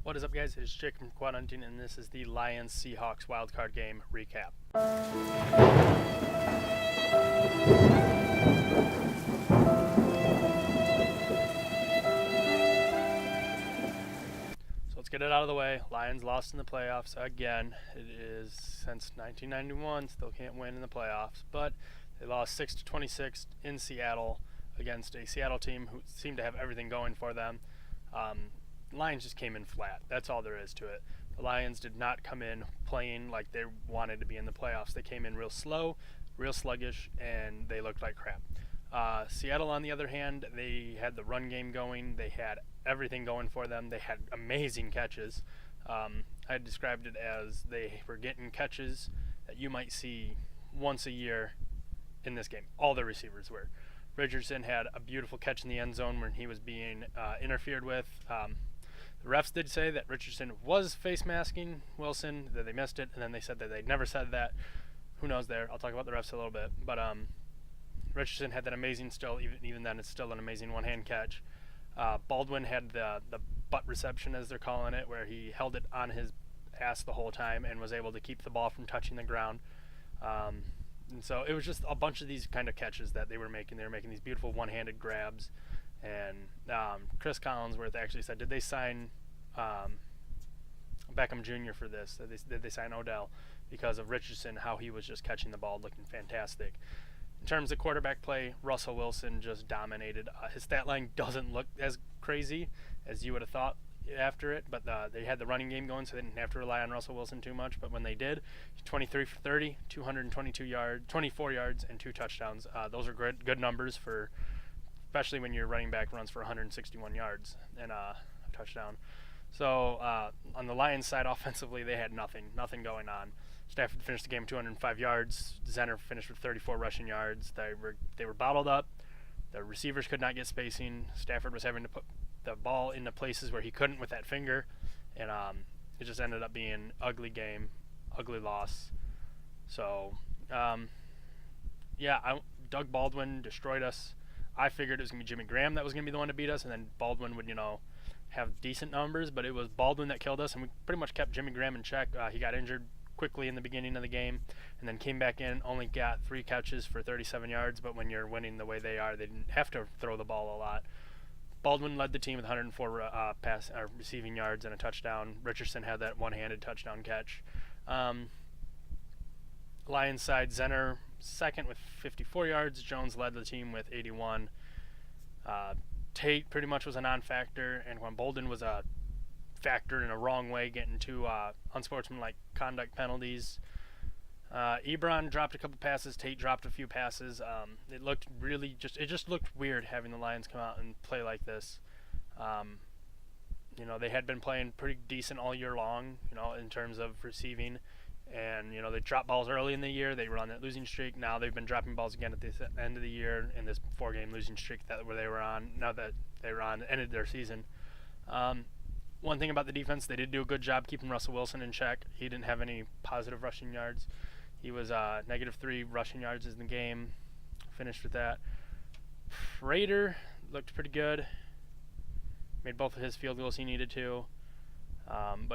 What is up, guys? It's Jake from QuadHunting, and this is the Lions-Seahawks wildcard game recap. So let's get it out of the way. Lions lost in the playoffs again. It is since 1991, still can't win in the playoffs, but they lost 6-26 in Seattle against a Seattle team who seemed to have everything going for them. Lions just came in flat. That's all there is to it. The Lions did not come in playing like they wanted to be in the playoffs. They came in real slow, real sluggish, and they looked like crap. Seattle, on the other hand, they had the run game going. They had everything going for them. They had amazing catches. I described it as they were getting catches that you might see once a year in this game. All the receivers were. Richardson had a beautiful catch in the end zone when he was being interfered with. The refs did say that Richardson was face masking Wilson, that they missed it, and then they said that they'd never said that. Who knows there? I'll talk about the refs a little bit. But Richardson had that amazing still, even then it's still an amazing one-hand catch. Baldwin had the butt reception, as they're calling it, where he held it on his ass the whole time and was able to keep the ball from touching the ground. And so it was just a bunch of these kind of catches that they were making. They were making these beautiful one-handed grabs. And Chris Collinsworth actually said, did they sign Beckham Jr. for this? Did they sign Odell? Because of Richardson, how he was just catching the ball, looking fantastic. In terms of quarterback play, Russell Wilson just dominated. His stat line doesn't look as crazy as you would have thought after it, but they had the running game going, so they didn't have to rely on Russell Wilson too much. But when they did, 23 for 30, 222 yards, 24 yards, and 2 touchdowns. Those are good numbers for, especially when your running back runs for 161 yards and a touchdown. So on the Lions side, offensively, they had nothing going on. Stafford finished the game 205 yards. Zenner finished with 34 rushing yards. They were bottled up. The receivers could not get spacing. Stafford was having to put the ball into places where he couldn't with that finger, and it just ended up being an ugly game, ugly loss. So, Doug Baldwin destroyed us. I figured it was going to be Jimmy Graham that was going to be the one to beat us, and then Baldwin would, have decent numbers, but it was Baldwin that killed us, and we pretty much kept Jimmy Graham in check. He got injured quickly in the beginning of the game, and then came back in, only got 3 catches for 37 yards, but when you're winning the way they are, they didn't have to throw the ball a lot. Baldwin led the team with 104 receiving yards and a touchdown. Richardson had that one-handed touchdown catch. Lions side, Zenner second with 54 yards. Jones led the team with 81. Tate pretty much was a non-factor, and when Bolden was a factor in a wrong way, getting 2 unsportsmanlike conduct penalties. Ebron dropped a couple passes. Tate dropped a few passes. It looked really it just looked weird having the Lions come out and play like this. They had been playing pretty decent all year long, in terms of receiving. And, they dropped balls early in the year. They were on that losing streak. Now they've been dropping balls again at the end of the year in this 4-game losing streak where they were on. Now that they were on, ended their season. One thing about the defense, they did do a good job keeping Russell Wilson in check. He didn't have any positive rushing yards. He was -3 rushing yards in the game. Finished with that. Prater looked pretty good. Made both of his field goals he needed to. Again,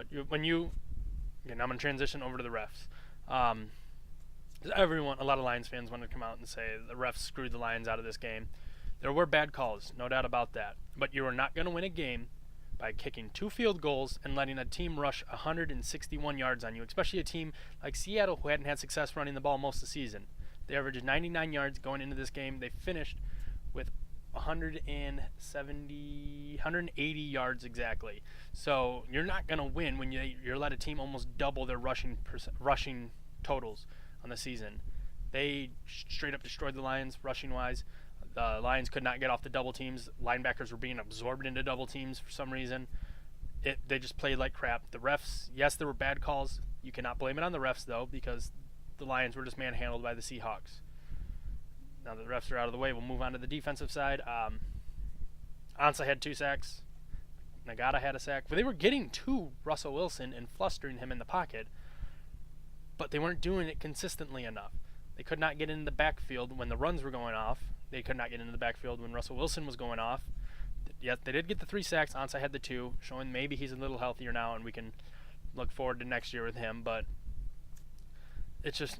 I'm going to transition over to the refs. A lot of Lions fans wanted to come out and say the refs screwed the Lions out of this game. There were bad calls, no doubt about that. But you are not going to win a game by kicking 2 field goals and letting a team rush 161 yards on you, especially a team like Seattle who hadn't had success running the ball most of the season. They averaged 99 yards going into this game. They finished with 180 yards exactly. So you're not going to win when you're let a team almost double their rushing totals on the season. They straight up destroyed the Lions rushing-wise. The Lions could not get off the double teams. Linebackers were being absorbed into double teams for some reason. They just played like crap. The refs, yes, there were bad calls. You cannot blame it on the refs, though, because the Lions were just manhandled by the Seahawks. Now that the refs are out of the way, we'll move on to the defensive side. Ansah had 2 sacks. Nagata had a sack. But they were getting to Russell Wilson and flustering him in the pocket, but they weren't doing it consistently enough. They could not get in the backfield when the runs were going off. They could not get into the backfield when Russell Wilson was going off. yes, they did get the 3 sacks. Ansah had the 2, showing maybe he's a little healthier now, and we can look forward to next year with him. But it's just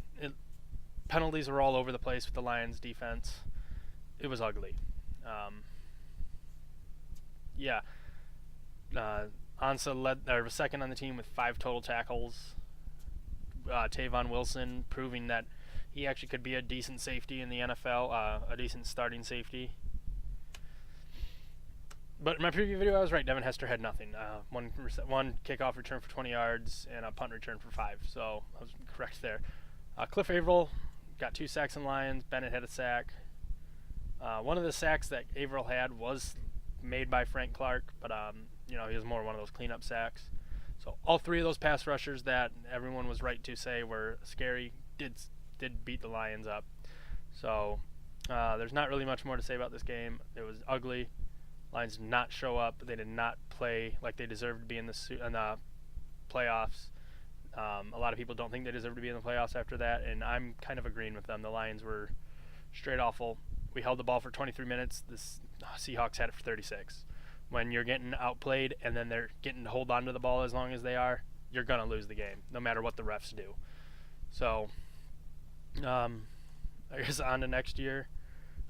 penalties were all over the place with the Lions defense. It was ugly. Yeah. Ansah was second on the team with 5 total tackles. Tavon Wilson proving that he actually could be a decent safety in the NFL, a decent starting safety. But in my preview video, I was right. Devin Hester had nothing. One kickoff return for 20 yards and a punt return for 5. So I was correct there. Cliff Averill got 2 sacks in Lions. Bennett had a sack. One of the sacks that Averill had was made by Frank Clark, but he was more one of those cleanup sacks. So all 3 of those pass rushers that everyone was right to say were scary did beat the Lions up. So there's not really much more to say about this game. It was ugly. Lions did not show up. They did not play like they deserved to be in the playoffs. A lot of people don't think they deserve to be in the playoffs after that, and I'm kind of agreeing with them. The Lions were straight awful. We held the ball for 23 minutes. The Seahawks had it for 36. When you're getting outplayed and then they're getting to hold on to the ball as long as they are, you're going to lose the game, no matter what the refs do. So, I guess on to next year,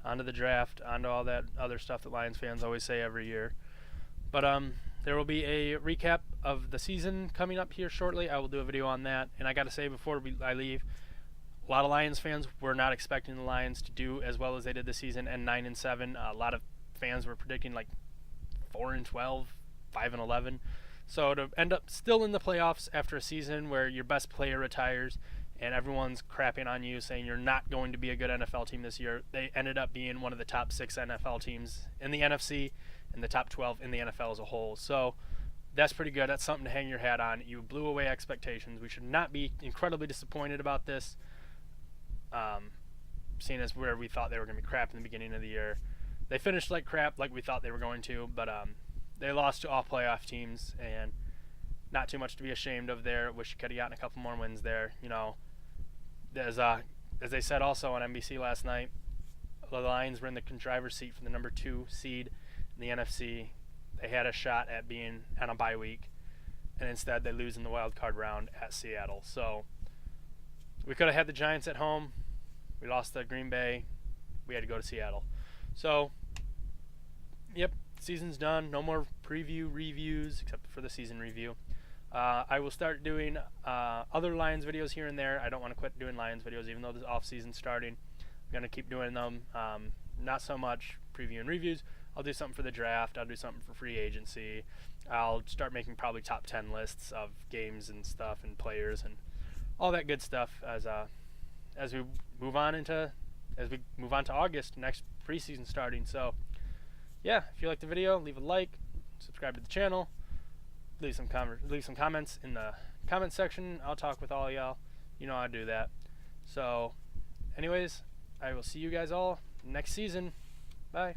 on to the draft, on to all that other stuff that Lions fans always say every year. But there will be a recap of the season coming up here shortly. I will do a video on that. And I got to say before I leave, a lot of Lions fans were not expecting the Lions to do as well as they did this season, and 9-7. A lot of fans were predicting like 4-12, 5-11. So to end up still in the playoffs after a season where your best player retires and everyone's crapping on you, saying you're not going to be a good NFL team this year, they ended up being one of the top 6 NFL teams in the NFC and the top 12 in the NFL as a whole. So that's pretty good. That's something to hang your hat on. You blew away expectations. We should not be incredibly disappointed about this, seeing as where we thought they were going to be crap in the beginning of the year. They finished like crap, like we thought they were going to, but they lost to all playoff teams, and not too much to be ashamed of there. Wish you could have gotten a couple more wins there. As they said also on NBC last night, the Lions were in the driver's seat for the number 2 seed in the NFC. They had a shot at being on a bye week, and instead they lose in the wild card round at Seattle. So we could have had the Giants at home. We lost to Green Bay. We had to go to Seattle. So, yep, season's done. No more preview reviews except for the season review. I will start doing other Lions videos here and there. I don't want to quit doing Lions videos even though the off-season's starting. I'm going to keep doing them. Not so much preview and reviews. I'll do something for the draft. I'll do something for free agency. I'll start making probably top 10 lists of games and stuff and players and all that good stuff as we move on to August, next preseason starting. So yeah, if you like the video, leave a like, subscribe to the channel, leave some comments in the comment section. I'll talk with all y'all. You know how to do that. So anyways, I will see you guys all next season. Bye.